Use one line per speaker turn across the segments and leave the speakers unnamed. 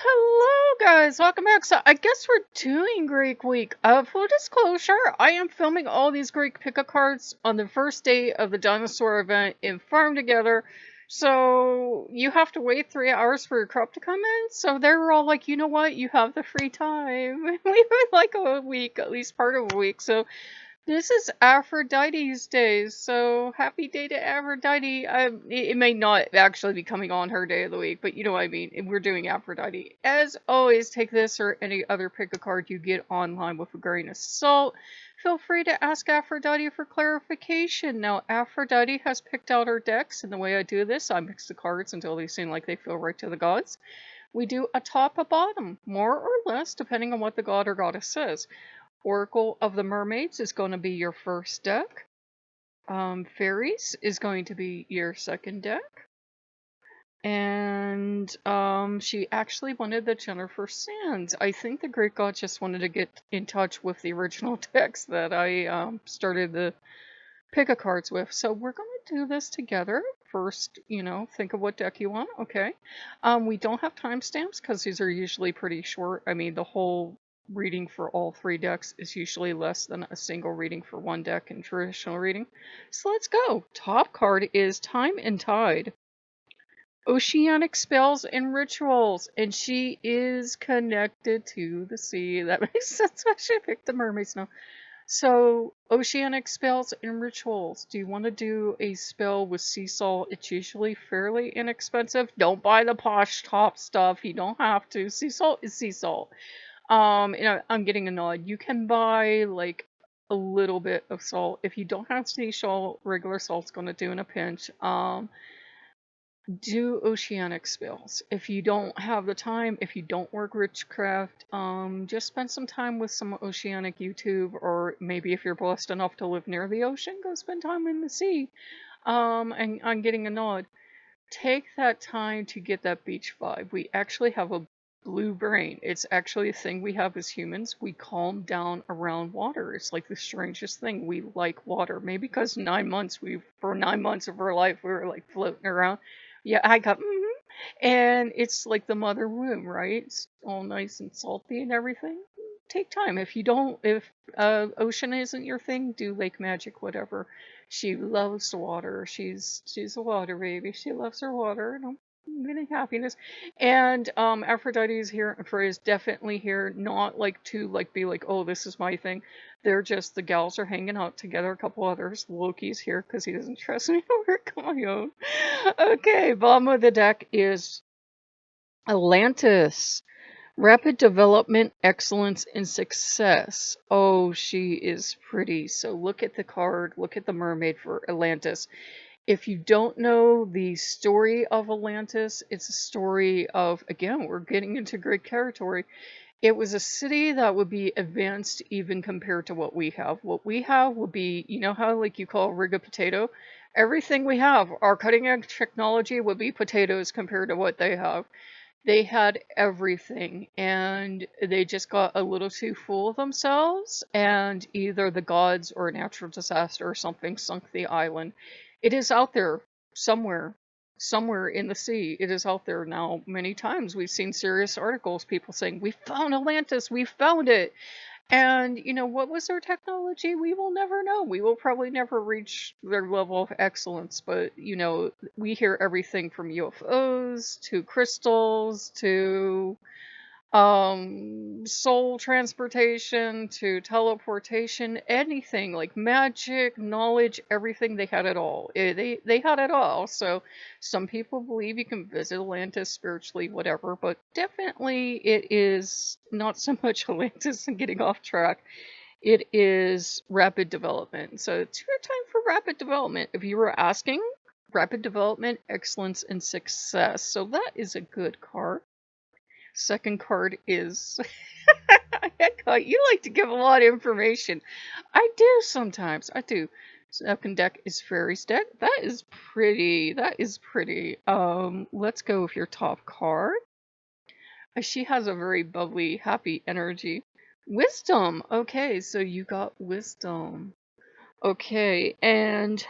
Hello guys, welcome back. So I guess we're doing Greek week. Full disclosure, I am filming all these Greek pickup cards on the first day of the dinosaur event in Farm Together. So you have to wait 3 hours for your crop to come in. So they were all like, you know what, you have the free time. We would like a week, at least part of a week. So this is Aphrodite's day, so happy day to Aphrodite. It may not actually be coming on her day of the week, but you know what I mean. We're doing Aphrodite. As always, take this or any other pick a card you get online with a grain of salt. Feel free to ask Aphrodite for clarification. Now, Aphrodite has picked out her decks, and the way I do this, I mix the cards until they seem like they feel right to the gods. We do a top, a bottom, more or less, depending on what the god or goddess says. Oracle of the Mermaids is going to be your first deck. Fairies is going to be your second deck. And she actually wanted the Jennifer Sands. I think the Great God just wanted to get in touch with the original decks that I started the pick-a-cards with. So we're going to do this together. First, think of what deck you want. Okay. We don't have timestamps because these are usually pretty short. I mean, the whole reading for all 3 decks is usually less than a single reading for one deck in traditional reading. So let's go. Top card is Time and Tide. Oceanic spells and rituals, and she is connected to the sea. That makes sense. I should pick the mermaids now. So, oceanic spells and rituals. Do you want to do a spell with sea salt? It's usually fairly inexpensive. Don't buy the posh top stuff. You don't have to. Sea salt is sea salt. I'm getting a nod. You can buy like a little bit of salt. If you don't have sea salt, regular salt's gonna do in a pinch. Do oceanic spells. If you don't have the time, if you don't work witchcraft, just spend some time with some oceanic YouTube, or maybe if you're blessed enough to live near the ocean, go spend time in the sea. And I'm getting a nod. Take that time to get that beach vibe. We actually have a blue brain. It's actually a thing we have as humans. We calm down around water. It's like the strangest thing. We like water. Maybe because for 9 months of our life, we were like floating around. Yeah, I got, and it's like the mother womb, right? It's all nice and salty and everything. Take time. If ocean isn't your thing, do lake magic, whatever. She loves the water. She's a water baby. She loves her water. And I'm getting happiness. And Aphrodite is here for is definitely here, not like to like be like, oh, this is my thing. They're just the gals are hanging out together, a couple others. Loki's here because he doesn't trust me to work on my own. Okay, bottom of the deck is Atlantis. Rapid development, excellence, and success. Oh, she is pretty. So look at the card. Look at the mermaid for Atlantis. If you don't know the story of Atlantis, it's a story of, again, we're getting into Greek territory. It was a city that would be advanced even compared to what we have. What we have would be, you know how like you call a rig a potato? Everything we have, our cutting edge technology would be potatoes compared to what they have. They had everything, and they just got a little too full of themselves, and either the gods or a natural disaster or something sunk the island. It is out there somewhere, somewhere in the sea. It is out there now. Many times we've seen serious articles, people saying, "We found Atlantis, we found it." And, what was their technology? We will never know. We will probably never reach their level of excellence. But, we hear everything from UFOs to crystals to soul transportation to teleportation, anything like magic, knowledge, everything. They had it all. They had it all. So some people believe you can visit Atlantis spiritually, whatever, but definitely it is not so much Atlantis and getting off track. It is rapid development. So it's your time for rapid development. If you were asking, rapid development, excellence, and success. So that is a good card. Second card is you like to give a lot of information. I do sometimes. I do. Second deck is Fairy's deck. That is pretty. That is pretty. Let's go with your top card. She has a very bubbly, happy energy. Wisdom. Okay, so you got wisdom. Okay, and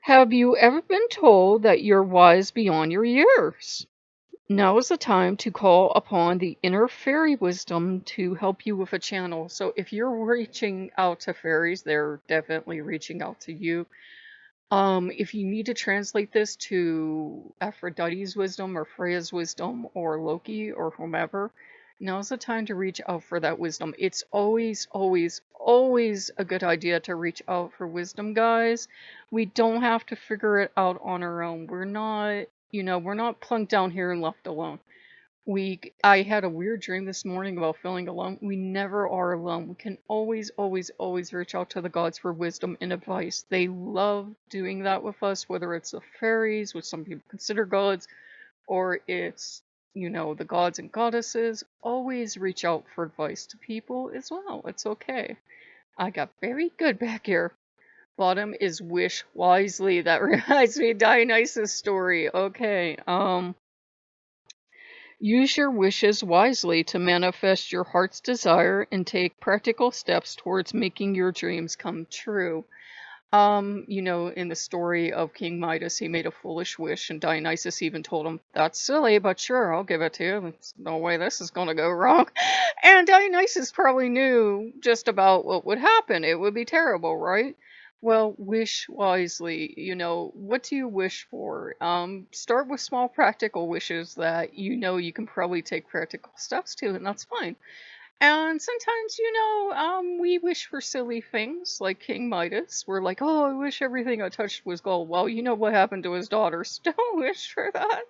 have you ever been told that you're wise beyond your years? Now is the time to call upon the inner fairy wisdom to help you with a channel. So if you're reaching out to fairies, they're definitely reaching out to you. If you need to translate this to Aphrodite's wisdom or Freya's wisdom or Loki or whomever, now's the time to reach out for that wisdom. It's always, always, always a good idea to reach out for wisdom, guys. We don't have to figure it out on our own. We're not, we're not plunked down here and left alone. I had a weird dream this morning about feeling alone. We never are alone. We can always, always, always reach out to the gods for wisdom and advice. They love doing that with us, whether it's the fairies, which some people consider gods, or it's, the gods and goddesses. Always reach out for advice to people as well. It's okay. I got very good back here. Bottom is wish wisely. That reminds me of Dionysus' story. Okay, use your wishes wisely to manifest your heart's desire and take practical steps towards making your dreams come true. In the story of King Midas, he made a foolish wish, and Dionysus even told him, "That's silly, but sure, I'll give it to you. There's no way this is going to go wrong." And Dionysus probably knew just about what would happen. It would be terrible, right? Well, wish wisely. What do you wish for? Start with small practical wishes that you can probably take practical steps to, and that's fine. And sometimes, we wish for silly things like King Midas. We're like, oh, I wish everything I touched was gold. Well, you know what happened to his daughters. Don't wish for that.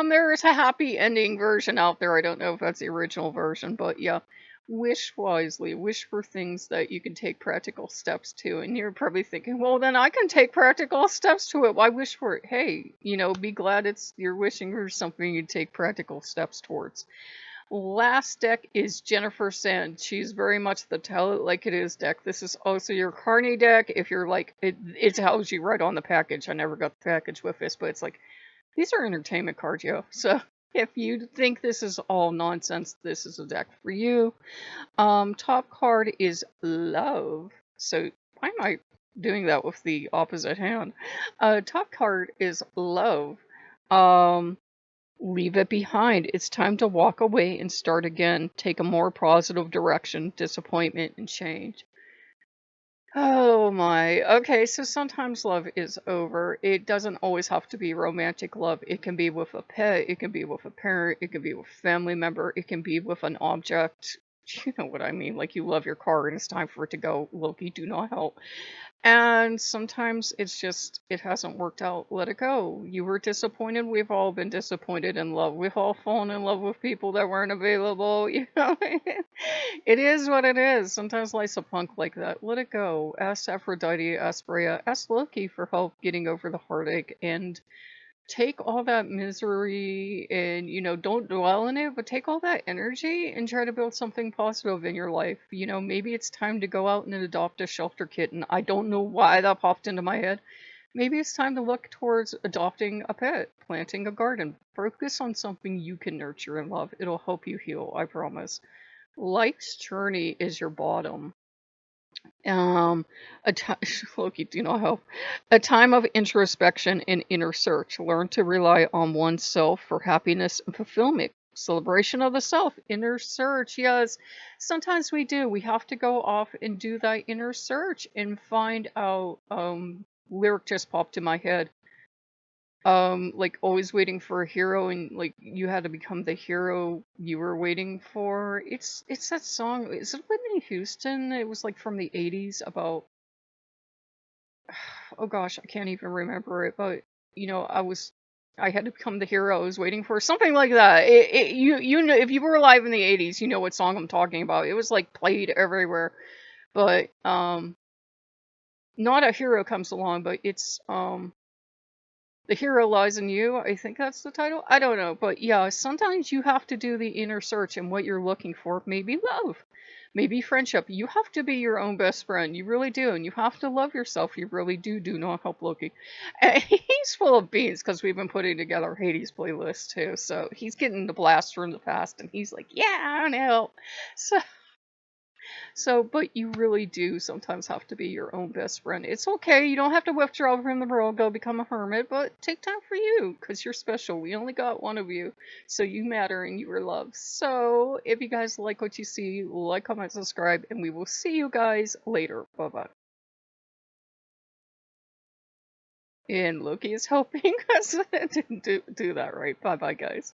There is a happy ending version out there. I don't know if that's the original version, but yeah. Wish wisely. Wish for things that you can take practical steps to. And you're probably thinking, well, then I can take practical steps to it. Why wish for it? Hey, be glad you're wishing for something you take practical steps towards. Last deck is Jennifer Sand. She's very much the Tell It Like It Is deck. This is also your Carney deck. If you're like, it tells you right on the package. I never got the package with this, but it's like, these are entertainment cards, yo. So if you think this is all nonsense, this is a deck for you. Top card is Love. So why am I doing that with the opposite hand? Top card is Love. Leave it behind. It's time to walk away and start again. Take a more positive direction. Disappointment and change. Oh my. Okay, so sometimes love is over. It doesn't always have to be romantic love. It can be with a pet, it can be with a parent, it can be with a family member, it can be with an object. You know what I mean? Like you love your car and it's time for it to go. Loki, do not help. And sometimes it's just, it hasn't worked out. Let it go. You were disappointed. We've all been disappointed in love. We've all fallen in love with people that weren't available. It is what it is. Sometimes life's a punk like that. Let it go. Ask Aphrodite, ask Freya, ask Loki for help getting over the heartache, and take all that misery and don't dwell in it, but take all that energy and try to build something positive in your life. Maybe it's time to go out and adopt a shelter kitten. I don't know why that popped into my head. Maybe it's time to look towards adopting a pet, planting a garden. Focus on something you can nurture and love. It'll help you heal, I promise. Life's journey is your bottom. Um, Loki, do not help. A time of introspection and inner search. Learn to rely on oneself for happiness and fulfillment. Celebration of the self, inner search. Yes, sometimes we do. We have to go off and do that inner search and find out. Lyric just popped in my head. Like always waiting for a hero, and like you had to become the hero you were waiting for. It's that song. Is it Whitney Houston? It was like from the 80s about, oh gosh, I can't even remember it, but I had to become the hero I was waiting for, something like that. You know, if you were alive in the 80s, you know what song I'm talking about. It was like played everywhere. But not a hero comes along, but it's The Hero Lies in You. I think that's the title. I don't know. But yeah, sometimes you have to do the inner search and what you're looking for. Maybe love. Maybe friendship. You have to be your own best friend. You really do. And you have to love yourself. You really do. Do not help Loki. And he's full of beans because we've been putting together Hades playlist too. So he's getting the blast from the past. And he's like, yeah, I don't help. So So, but you really do sometimes have to be your own best friend. It's okay. You don't have to withdraw from the world, go become a hermit, but take time for you because you're special. We only got one of you. So you matter and you are loved. So if you guys like what you see, like, comment, subscribe, and we will see you guys later. Bye bye. And Loki is helping us do that right. Bye bye, guys.